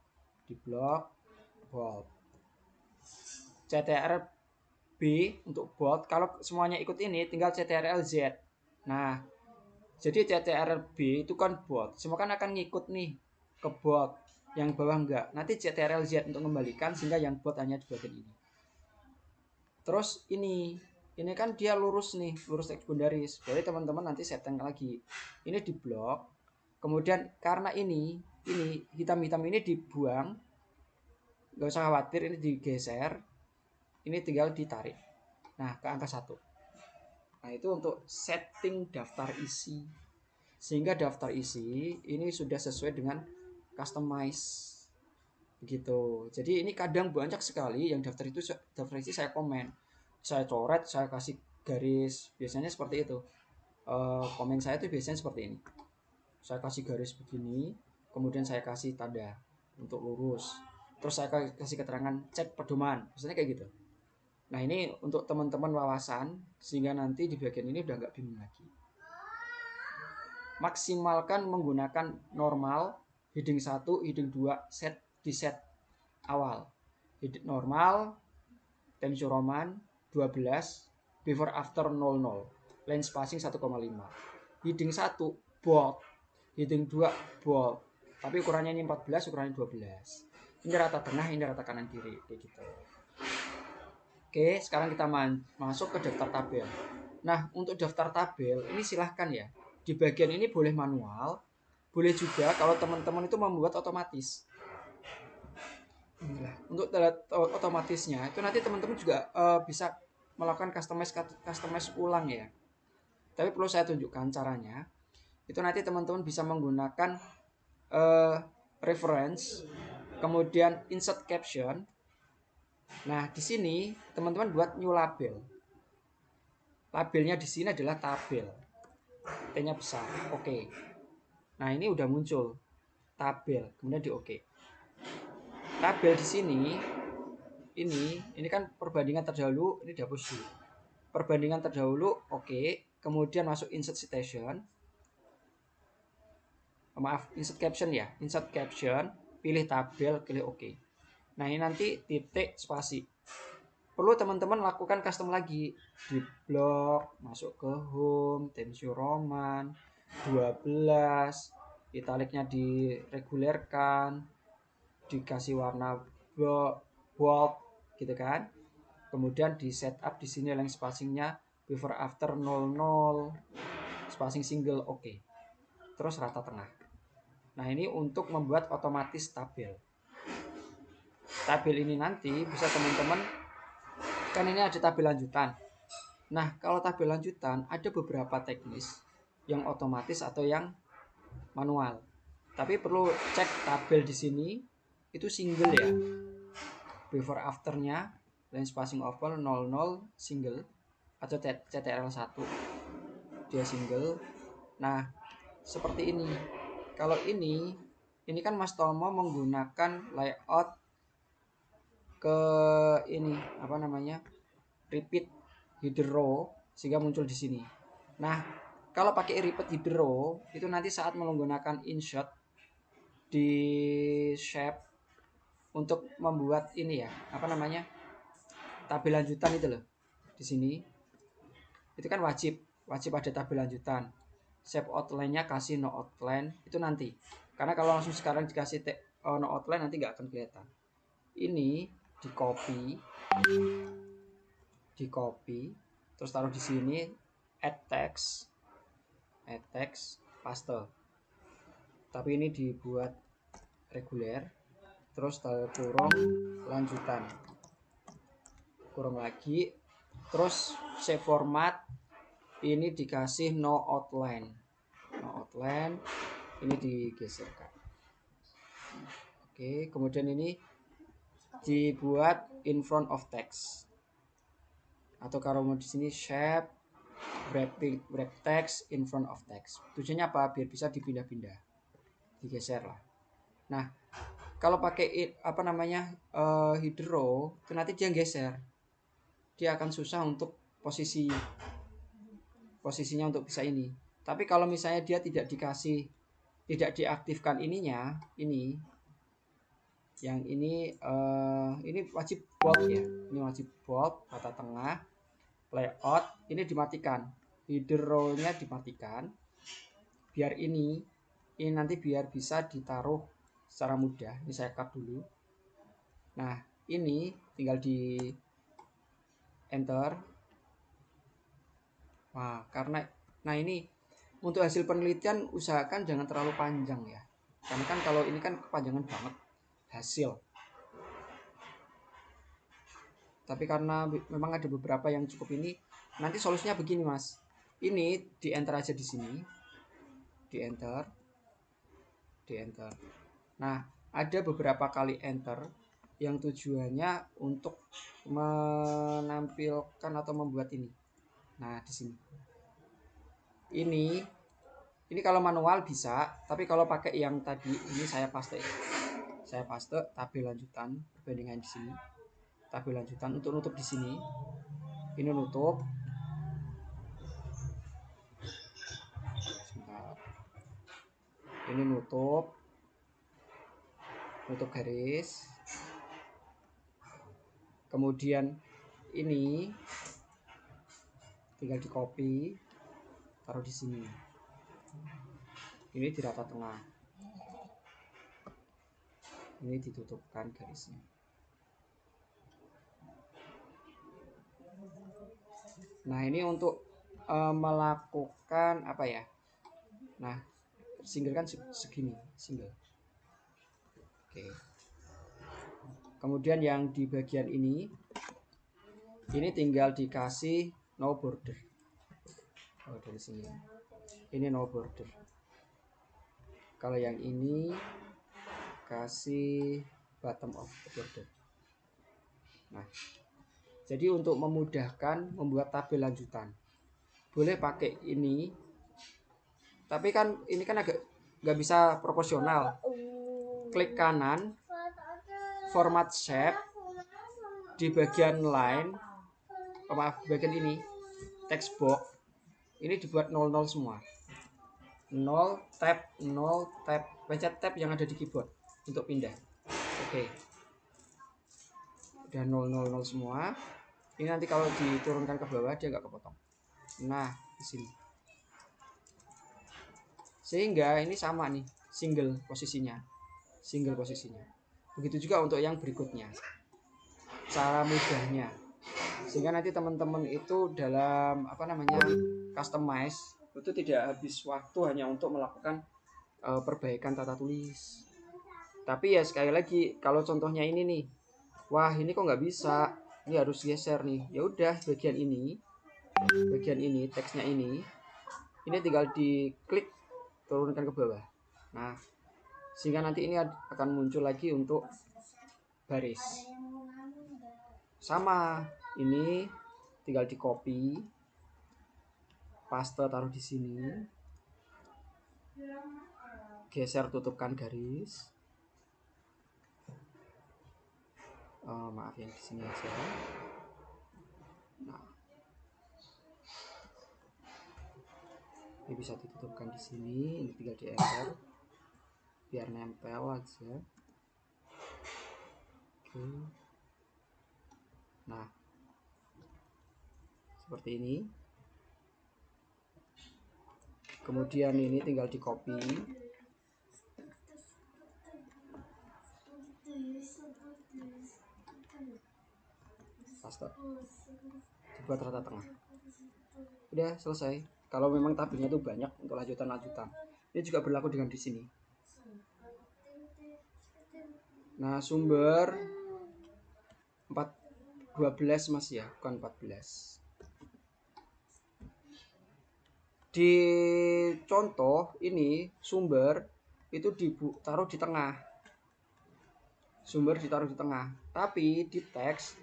di blok bold. CTRL B untuk bold. Kalau semuanya ikut ini tinggal CTRL Z. Nah, jadi CTRL B itu kan bold, semua kan akan ngikut nih ke bold, yang bawah enggak. Nanti CTRL Z untuk kembalikan sehingga yang bold hanya di bagian ini. Terus ini kan dia lurus nih, lurus teks boundaries. Jadi teman-teman nanti setting lagi. Ini di blok. Kemudian karena ini hitam-hitam ini dibuang, nggak usah khawatir, ini digeser, ini tinggal ditarik. Nah, ke angka 1. Nah, itu untuk setting daftar isi. Sehingga daftar isi ini sudah sesuai dengan customize. Begitu. Jadi ini kadang banyak sekali yang daftar isi saya komen. Saya coret, saya kasih garis. Biasanya seperti itu. Komen saya itu biasanya seperti ini. Saya kasih garis begini, kemudian saya kasih tanda untuk lurus. Terus saya kasih keterangan cek pedoman. Biasanya kayak gitu. Nah, ini untuk teman-teman wawasan sehingga nanti di bagian ini udah nggak bingung lagi. Maksimalkan menggunakan normal, heading 1, heading 2, di set awal. Heading normal, Times New Roman 12, before after 00, line spacing 1,5. Heading 1 bold, heading 2 bold, tapi ukurannya ini 14, ukurannya 12. Ini rata tengah, ini rata kanan kiri, kayak gitu. Oke, sekarang kita masuk ke daftar tabel. Nah, untuk daftar tabel ini silahkan ya. Di bagian ini boleh manual, boleh juga kalau teman-teman itu membuat otomatis. Inilah. Untuk otomatisnya itu nanti teman-teman juga bisa melakukan customize ulang ya. Tapi perlu saya tunjukkan caranya. Itu nanti teman-teman bisa menggunakan reference, kemudian insert caption. Nah, di sini teman-teman buat new label. Labelnya di sini adalah tabel. T-nya besar. Oke. Nah, ini udah muncul tabel, kemudian di oke. Tabel di sini ini kan perbandingan terdahulu, ini dihapus dulu. Perbandingan terdahulu oke, kemudian masuk insert citation. Maaf, insert caption ya. Insert caption, pilih tabel, pilih oke. Nah, ini nanti titik spasi. perlu teman-teman lakukan custom lagi di blok, masuk ke home, tensio roman 12, italiknya diregulerkan, dikasih warna bold gitu kan. Kemudian di setup di sini length spacingnya before after 00, spacing single oke. Terus rata tengah. Nah, ini untuk membuat otomatis tabel. Tabel ini nanti bisa teman-teman, kan ini ada tabel lanjutan. Nah, kalau tabel lanjutan ada beberapa teknis yang otomatis atau yang manual. Tapi perlu cek tabel di sini itu single ya. Before afternya length spacing oval 00 single atau CTRL 1 dia single. Nah, seperti ini. Kalau ini kan Mas Tomo menggunakan layout ke ini apa namanya? Repeat header row sehingga muncul di sini. Nah, kalau pakai repeat header row itu nanti saat menggunakan insert di shape untuk membuat ini ya, apa namanya? Tabel lanjutan itu loh. Di sini itu kan wajib ada tabel lanjutan. Shape outline-nya kasih no outline itu nanti. Karena kalau langsung sekarang dikasih no outline nanti nggak akan kelihatan. Ini di copy, terus taruh di sini, add text, paste. Tapi ini dibuat reguler, terus taruh kurung lanjutan, kurung lagi, terus save format, ini dikasih no outline, ini digeserkan. Oke, kemudian ini dibuat in front of text, atau kalau mau di sini shape wrap text in front of text. Tujuannya apa? Biar bisa dipindah-pindah, digeser lah. Nah, kalau pakai apa namanya header row itu nanti dia geser, dia akan susah untuk posisinya untuk bisa ini. Tapi kalau misalnya dia tidak diaktifkan ininya, yang ini wajib bold ya, ini wajib bold, rata tengah, layout ini dimatikan, header row-nya dimatikan, biar ini nanti biar bisa ditaruh secara mudah. Ini saya cut dulu. Nah, ini tinggal di enter. Nah ini untuk hasil penelitian usahakan jangan terlalu panjang ya, karena kan kalau ini kan kepanjangan banget hasil. Tapi karena memang ada beberapa yang cukup ini, nanti solusinya begini Mas. Ini di enter aja di sini, di enter. Nah, ada beberapa kali enter yang tujuannya untuk menampilkan atau membuat ini. Nah, di sini. Ini kalau manual bisa, tapi kalau pakai yang tadi ini saya paste tabel lanjutan, perbandingan di sini. Tabel lanjutan untuk nutup di sini. Ini nutup. Sebentar. Ini nutup garis. Kemudian ini tinggal di copy, taruh di sini. Ini di rata tengah. Ini ditutupkan garisnya. Nah, ini untuk melakukan apa ya? Nah, single kan segini, single. Oke. Kemudian yang di bagian ini tinggal dikasih no border. Oh, dari sini. Ini no border. Kalau yang ini kasih bottom of the border. Nah, jadi untuk memudahkan membuat tabel lanjutan, boleh pakai ini. Tapi kan ini kan agak nggak bisa proporsional. Klik kanan, format shape, di bagian line, bagian ini text box ini dibuat 00 semua. 0 tab, pencet tab yang ada di keyboard untuk pindah. Oke. Udah 000 semua. Ini nanti kalau diturunkan ke bawah dia nggak kepotong. Nah, di sini. Sehingga ini sama nih, single posisinya. Begitu juga untuk yang berikutnya. Cara mudahnya. Sehingga nanti teman-teman itu dalam customize itu tidak habis waktu hanya untuk melakukan perbaikan tata tulis. Tapi ya sekali lagi, kalau contohnya ini nih, wah ini kok nggak bisa, ini harus geser nih. Ya udah, bagian ini teksnya ini tinggal diklik turunkan ke bawah. Nah, sehingga nanti ini akan muncul lagi untuk baris. Sama, ini tinggal di copy, paste taruh di sini, geser tutupkan garis. Maaf yang di sini aja. Nah, ini bisa ditutupkan di sini, ini tinggal di enter biar nempel aja. Oke. Nah, seperti ini. Kemudian ini tinggal di copy, paste, dibuat rata tengah. Udah selesai. Kalau memang tabelnya tuh banyak untuk lanjutan, ini juga berlaku dengan di sini. Nah, sumber 12 mas ya, bukan 14. Di contoh ini sumber itu ditaruh di tengah. Tapi di teks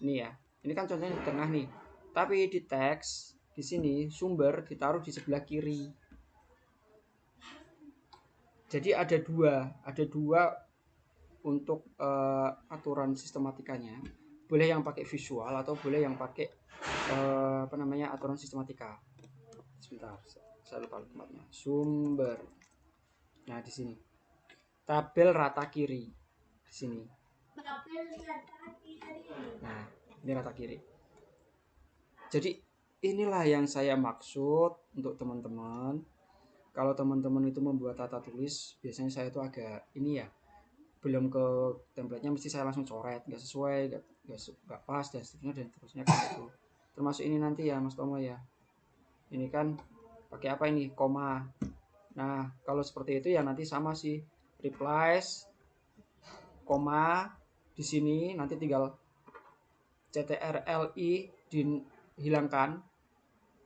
ini ya. Ini kan contohnya di tengah nih. Tapi di teks di sini sumber ditaruh di sebelah kiri. Jadi ada dua untuk aturan sistematikanya. Boleh yang pakai visual atau boleh yang pakai aturan sistematika. Sebentar, saya lupa tempatnya. Sumber. Nah, di sini. Tabel rata kiri. Di sini. Nah, ini rata kiri. Jadi inilah yang saya maksud untuk teman-teman. Kalau teman-teman itu membuat tata tulis, biasanya saya itu agak ini ya, belum ke template-nya mesti saya langsung coret, nggak sesuai, nggak pas dan seterusnya kayak gitu. Termasuk ini nanti ya Mas Tomo ya. Ini kan pakai apa ini? Koma. Nah, kalau seperti itu ya nanti sama sih. Replace koma di sini nanti tinggal CTRL-I dihilangkan.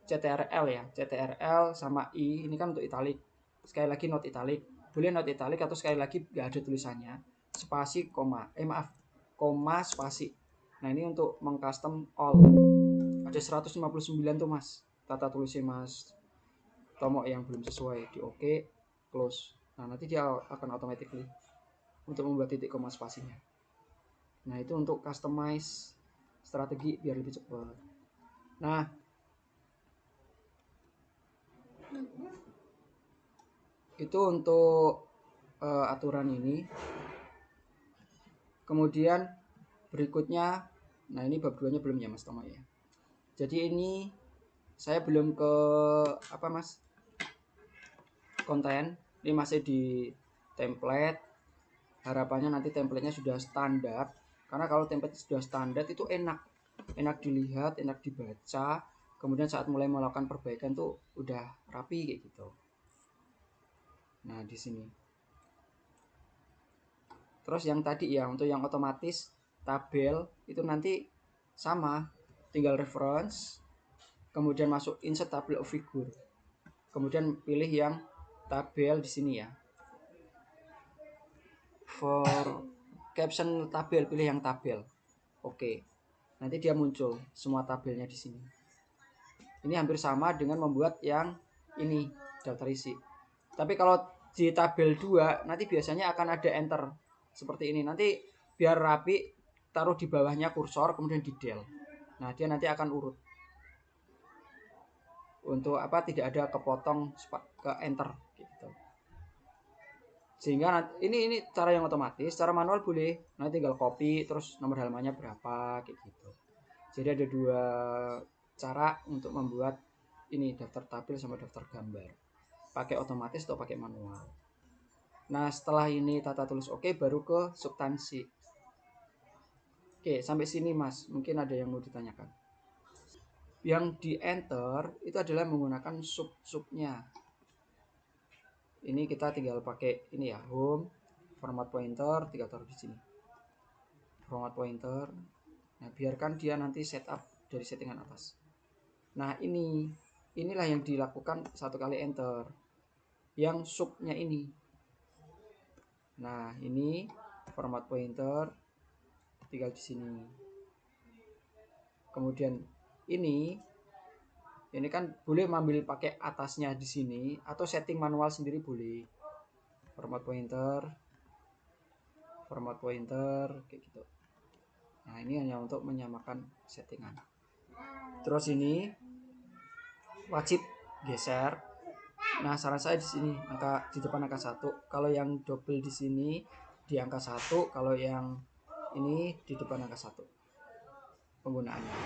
CTRL ya, CTRL sama I ini kan untuk italic. Sekali lagi not italic, boleh not italic atau sekali lagi nggak ada tulisannya, spasi koma, koma spasi. Nah ini untuk mengcustom all. Ada 159 tuh mas, tata tulisnya mas Tomo yang belum sesuai, di OK, close. Nah nanti dia akan automatically untuk membuat titik koma spasinya. Nah itu untuk customize strategi biar lebih cepat. Nah itu untuk aturan ini. Kemudian berikutnya, nah ini bab 2 nya belum ya mas Tomo ya. Jadi ini saya belum ke apa mas, konten. Ini masih di template. Harapannya nanti templatenya sudah standar, karena kalau template sudah standar itu enak dilihat, enak dibaca. Kemudian saat mulai melakukan perbaikan tuh udah rapi kayak gitu. Nah di sini. Terus yang tadi ya, untuk yang otomatis tabel itu nanti sama, tinggal reference, kemudian masuk insert table of figure, kemudian pilih yang tabel di sini ya. For caption tabel, pilih yang tabel. Oke. Nanti dia muncul semua tabelnya di sini. Ini hampir sama dengan membuat yang ini, daftar isi. Tapi kalau di tabel 2 nanti biasanya akan ada enter seperti ini. Nanti biar rapi, taruh di bawahnya kursor kemudian di del. Nah dia nanti akan urut untuk apa, tidak ada kepotong ke enter gitu. Sehingga ini cara yang otomatis. Cara manual boleh, nanti tinggal copy terus nomor halamannya berapa kayak gitu. Jadi ada dua cara untuk membuat ini daftar tabel sama daftar gambar, pakai otomatis atau pakai manual. Nah setelah ini tata tulis oke, baru ke substansi. Oke, sampai sini Mas, mungkin ada yang mau ditanyakan. Yang di enter itu adalah menggunakan sub-subnya. Ini kita tinggal pakai ini ya, home, format pointer, tinggal taruh di sini. Format pointer. Nah, biarkan dia nanti setup dari settingan atas. Nah, inilah yang dilakukan satu kali enter. Yang subnya ini. Nah, ini format pointer, tinggal di sini. Kemudian ini kan boleh mengambil pakai atasnya di sini atau setting manual sendiri boleh. Format pointer kayak gitu. Nah, ini hanya untuk menyamakan settingan. Terus ini wajib geser. Nah, saran saya di sini di depan angka 1. Kalau yang double di sini di angka 1, kalau yang ini di depan angka 1 penggunaannya.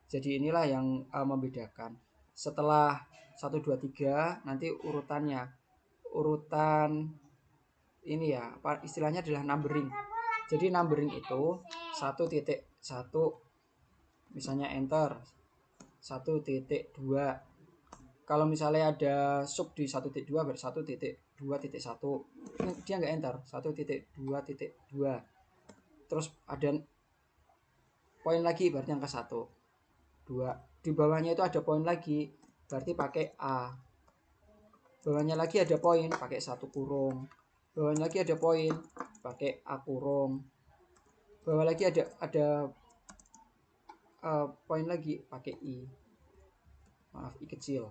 Jadi inilah yang membedakan. Setelah 1 2 3 nanti urutan ini ya, apa istilahnya adalah numbering. Jadi numbering itu 1.1 misalnya enter 1.2. Kalau misalnya ada sub di 1.2 berarti 1.2.1. Dia nggak enter 1.2.2. Terus ada poin lagi berarti angka 1 2. Di bawahnya itu ada poin lagi berarti pakai A. Bawahnya lagi ada poin pakai 1 kurung. Bawahnya lagi ada poin pakai A kurung. Bawah lagi ada poin lagi pakai I. Maaf, I kecil.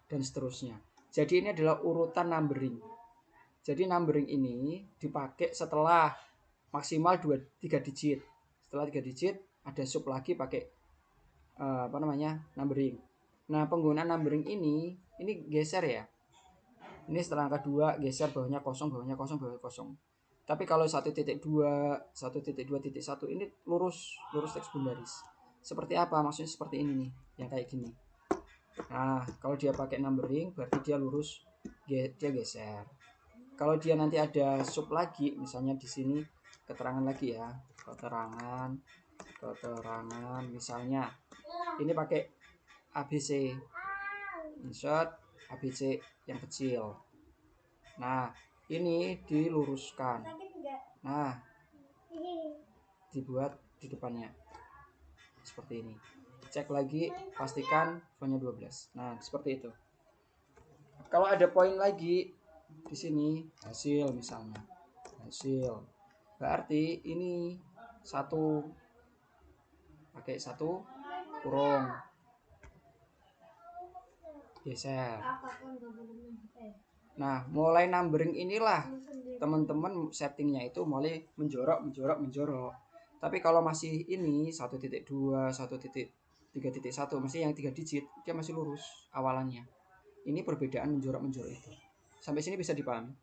Dan seterusnya. Jadi ini adalah urutan numbering. Jadi numbering ini dipakai setelah maksimal 3 digit. Setelah 3 digit ada sub lagi pakai numbering. Nah, penggunaan numbering ini geser ya. Ini setelah angka 2 geser bawahnya kosong, bawahnya kosong, bawahnya kosong. Tapi kalau 1.2, 1.2.1 ini lurus teks baris. Seperti apa? Maksudnya seperti ini nih, yang kayak gini. Nah, kalau dia pakai numbering berarti dia lurus, dia geser. Kalau dia nanti ada sub lagi, misalnya di sini keterangan lagi ya, keterangan misalnya ini pakai ABC, insert ABC yang kecil. Nah, ini diluruskan. Nah, dibuat di depannya seperti ini. Cek lagi, pastikan fontnya 12. Nah, seperti itu. Kalau ada poin lagi di sini hasil misalnya. Hasil. Berarti ini pakai 1 kurung. Geser. Nah, mulai numbering inilah teman-teman settingnya itu mulai menjorok. Tapi kalau masih ini 1.2, 1.3.1 masih yang 3 digit, dia masih lurus awalannya. Ini perbedaan menjorok itu. Sampai sini bisa dipahami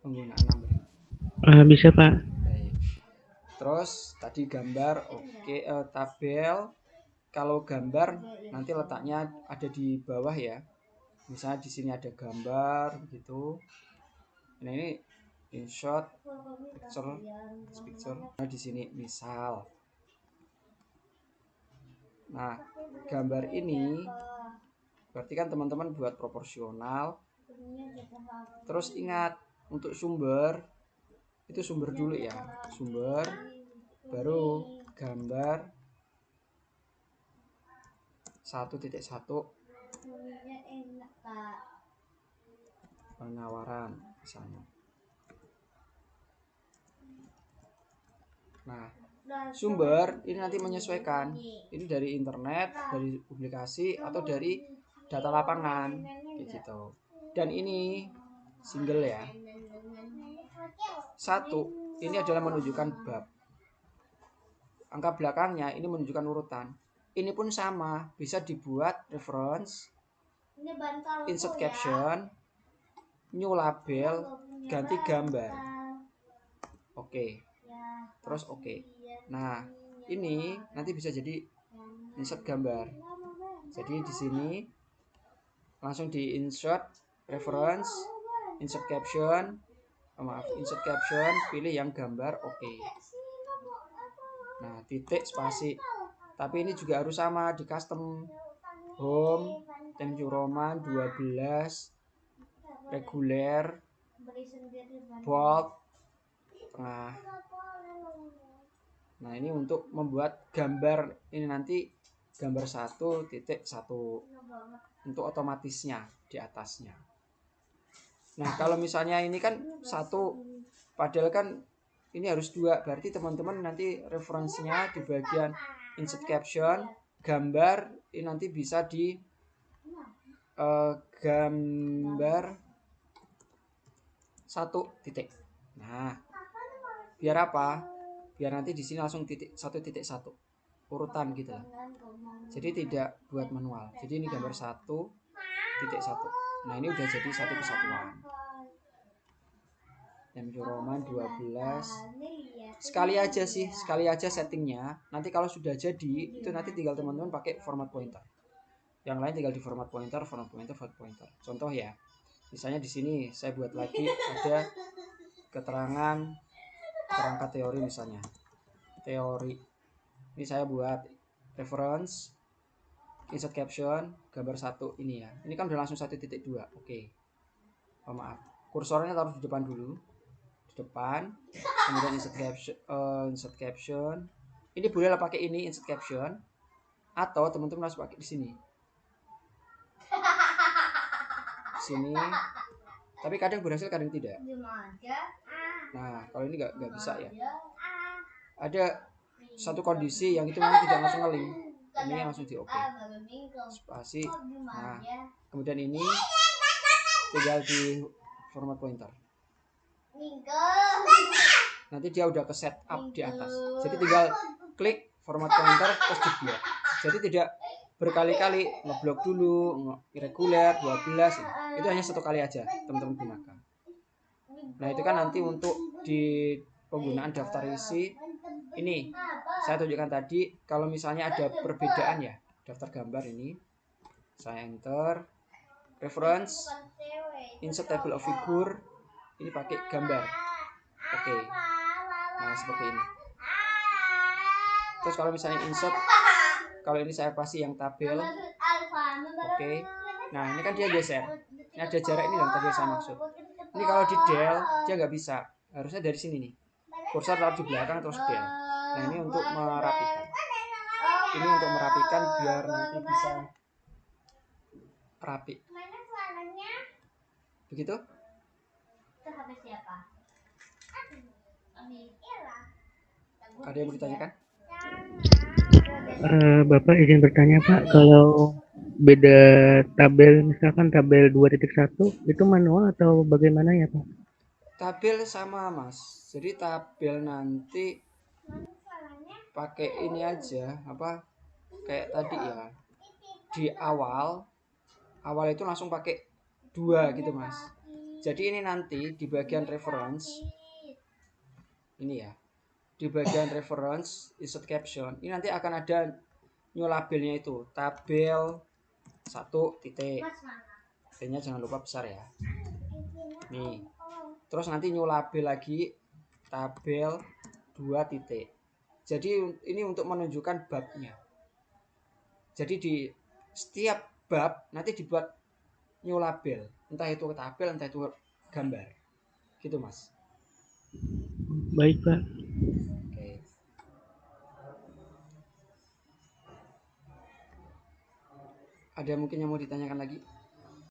penggunaan numbering. Bisa Pak. Baik. Terus tadi gambar oke, tabel. Kalau gambar nanti letaknya ada di bawah ya. Misalnya di sini ada gambar gitu. Nah, ini insert picture. Nah, di sini misal. Nah, gambar ini berarti kan teman-teman buat proporsional. Terus ingat untuk sumber itu sumber dulu ya. Sumber baru gambar 1.1 penawaran misalnya. Nah, sumber ini nanti menyesuaikan. Ini dari internet, dari publikasi atau dari data lapangan gitu. Dan ini single ya. 1 ini adalah menunjukkan bab. Angka belakangnya ini menunjukkan urutan. Ini pun sama, bisa dibuat reference, insert caption, new label, ganti gambar. Oke. terus oke. Nah, ini nanti bisa jadi insert gambar. Jadi di sini langsung di insert reference, insert caption, insert caption, pilih yang gambar oke. Nah, titik spasi. Tapi ini juga harus sama di custom. Home, Times New Roman 12, reguler, bold, tengah. Nah, ini untuk membuat gambar ini nanti gambar 1.1 untuk otomatisnya di atasnya. Nah, kalau misalnya ini kan 1, padahal kan ini harus 2, berarti teman-teman nanti referensinya di bagian insert caption, gambar ini nanti bisa di gambar 1 titik. Nah, biar apa? Biar nanti di sini langsung titik 1.1 urutan gitu lah. Jadi tidak buat manual. Jadi ini gambar 1.1. Nah, ini udah jadi satu kesatuan. Times New Roman 12. Sekali aja settingnya. Nanti kalau sudah jadi itu nanti tinggal teman-teman pakai format pointer. Yang lain tinggal di format pointer. Contoh ya. Misalnya di sini saya buat lagi ada keterangan kerangka teori misalnya. Teori. Ini saya buat reference, insert caption, gambar 1 ini ya. Ini kan udah langsung 1.2. Oke. Oh, maaf. Kursornya taruh di depan dulu. Di depan. Kemudian insert caption. Ini bolehlah pakai ini insert caption atau teman-teman harus pakai di sini. Sini. Tapi kadang berhasil, kadang tidak. Nah, kalau ini nggak bisa ya. Ada satu kondisi yang itu memang tidak langsung ngeling. Ini langsung di oke. Spasi. Nah, kemudian ini tinggal di format pointer. Nanti dia udah ke setup di atas. Jadi tinggal klik format pointer terus diblok. Jadi tidak berkali-kali ngeblok dulu, irregular 12. Itu hanya satu kali aja teman-teman gunakan. Nah, itu kan nanti untuk di penggunaan daftar isi ini saya tunjukkan tadi. Kalau misalnya ada perbedaan ya, daftar gambar ini saya enter reference, insert table of figure, ini pakai gambar. Oke. Nah, seperti ini. Terus kalau misalnya insert, kalau ini saya pasti yang tabel. Oke. Nah, ini kan dia geser. Ini ada jarak ini yang tadi saya maksud. Ini kalau di del dia nggak bisa. Harusnya dari sini nih. Kursor taruh di belakang terus del. Nah, ini untuk merapikan. Ini untuk merapikan biar nanti bisa rapi. Begitu? Ada yang mau ditanyakan? Bapak izin bertanya Pak, kalau beda tabel, misalkan tabel 2.1 itu manual atau bagaimana ya Pak? Tabel sama Mas. Jadi tabel nanti pakai ini aja, apa kayak tadi ya. Di awal itu langsung pakai 2 gitu Mas. Jadi ini nanti di bagian reference ini ya. Di bagian reference insert caption ini nanti akan ada new labelnya itu tabel 1 titik. T-nya jangan lupa besar ya. Nih. Terus nanti new label lagi tabel 2 titik. Jadi ini untuk menunjukkan babnya. Jadi di setiap bab nanti dibuat new label, entah itu tabel, entah itu gambar. Gitu Mas. Baik Pak. Oke. Ada mungkin yang mau ditanyakan lagi?